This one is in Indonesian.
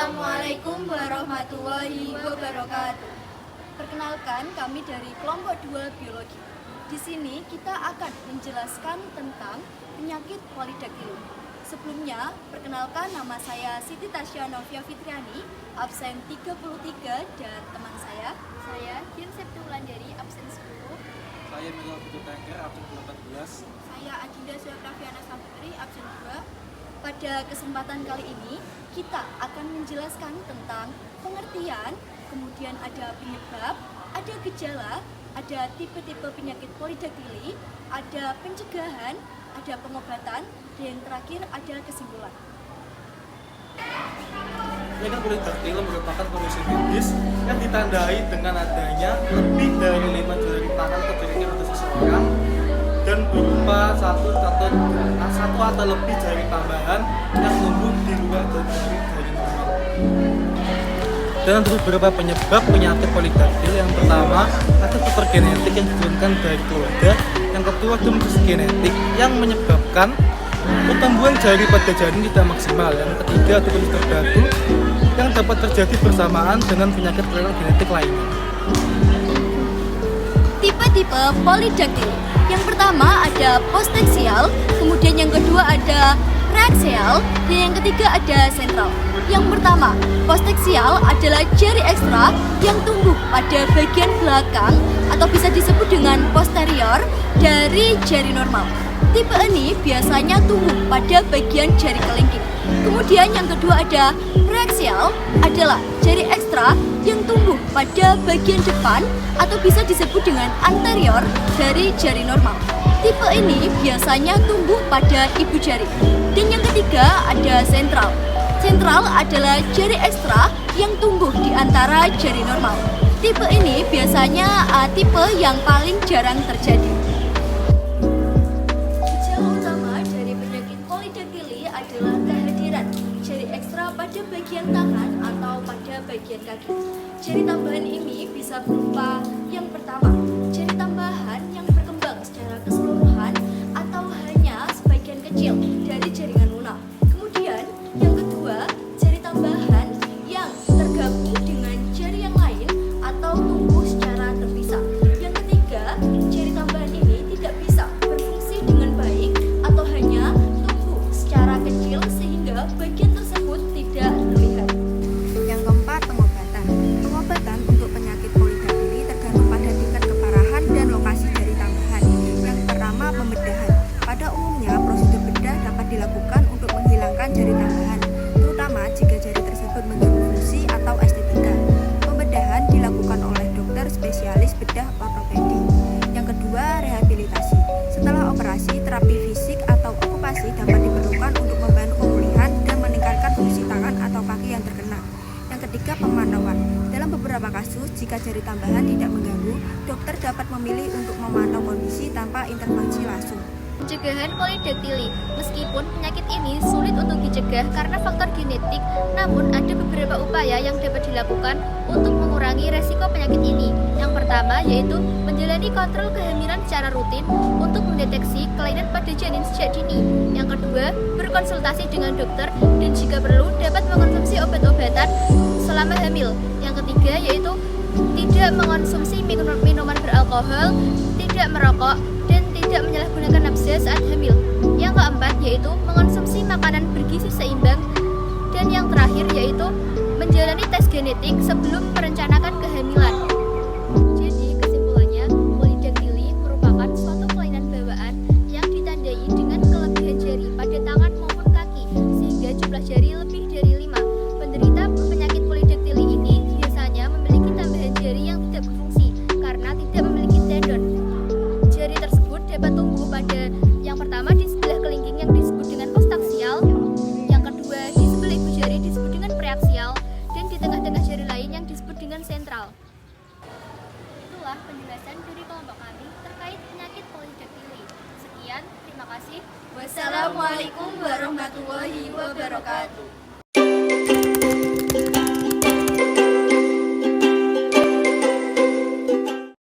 Assalamualaikum warahmatullahi wabarakatuh. Perkenalkan, kami dari kelompok 2 biologi. Di sini kita akan menjelaskan tentang penyakit polydactyly. Sebelumnya, perkenalkan, nama saya Siti Tasya Novia Fitriani, absen 33, dan teman saya Dian Septiulandari, absen 10. Saya Mila Putu Tengger, absen 18. Saya Adinda Suyapraviana Saputri, absen 2. Pada kesempatan kali ini, kita akan menjelaskan tentang pengertian, kemudian ada penyebab, ada gejala, ada tipe-tipe penyakit polydactyly, ada pencegahan, ada pengobatan, dan yang terakhir ada kesimpulan. Penyakit polydactyly merupakan kondisi medis yang ditandai dengan adanya lebih dari 5 jari tangan atau jari kaki pada seseorang dan berupa satu atau lebih jari tambahan yang tumbuh di luar dari jari normal. Dan untuk beberapa penyebab penyakit polydactyly, yang pertama ada faktor genetik yang diturunkan dari keluarga, yang kedua dominasi genetik yang menyebabkan pertumbuhan jari pada jari tidak maksimal, yang ketiga ada kondisi tertentu yang dapat terjadi bersamaan dengan penyakit kelainan genetik lainnya. Tipe-tipe polydactyly. Yang pertama ada postaxial, kemudian yang kedua ada preaxial, dan yang ketiga ada sentral. Yang pertama, postaxial adalah jari ekstra yang tumbuh pada bagian belakang atau bisa disebut dengan posterior dari jari normal. Tipe ini biasanya tumbuh pada bagian jari kelingking. Kemudian yang kedua ada preaxial, adalah jari ekstra yang tumbuh pada bagian depan atau bisa disebut dengan anterior dari jari normal. Tipe ini biasanya tumbuh pada ibu jari. Dan yang ketiga ada sentral. Sentral adalah jari ekstra yang tumbuh di antara jari normal. Tipe ini biasanya tipe yang paling jarang terjadi. Gejala utama dari penyakit polydactyly adalah kehadiran jari ekstra pada bagian tangan atau pada bagian kaki. Jari tambahan ini bisa berupa yang pertama, jari tambahan yang berkembang secara keseluruhan atau hanya sebagian kecil dari jaringan lunak. Kemudian yang kedua, jari tambahan yang tergabung dengan jari yang lain atau tumbuh secara terpisah. Yang ketiga, jari tambahan ini tidak bisa berfungsi dengan baik atau hanya tumbuh secara kecil sehingga bagian tersebut tidak terlihat. Yang keempat, pengobatan. Pengobatan untuk penyakit polydactyly tergantung pada tingkat keparahan dan lokasi jari tambahan. Yang pertama, pembedahan. Pada umumnya, prosedur bedah dapat dilakukan untuk menghilangkan jari tambahan, terutama jika jari tersebut mengganggu fungsi atau estetika. Pembedahan dilakukan oleh dokter spesialis bedah ortopedi. Yang kedua, rehabilitasi. Setelah operasi, terapi fisik atau okupasi dapat diperlukan untuk membantu pemulihan dan meningkatkan fungsi tangan atau kaki yang terkena. Yang ketiga, pemantauan. Dalam beberapa kasus, jika jari tambahan tidak mengganggu, dokter dapat memilih untuk memantau kondisi tanpa intervensi langsung. Pencegahan polydactyly. Meskipun penyakit ini sulit untuk dicegah karena faktor genetik, namun ada beberapa upaya yang dapat dilakukan untuk mengurangi resiko penyakit ini. Yang pertama yaitu menjalani kontrol kehamilan secara rutin untuk mendeteksi kelainan pada janin sejak dini. Yang kedua, berkonsultasi dengan dokter dan jika perlu dapat mengonsumsi obat-obatan selama hamil. Yang ketiga yaitu tidak mengonsumsi minuman beralkohol, tidak merokok, dan tidak menyalahgunakan nafsa saat hamil. Yang keempat yaitu mengonsumsi makanan bergizi seimbang. Dan yang terakhir yaitu menjalani tes genetik sebelum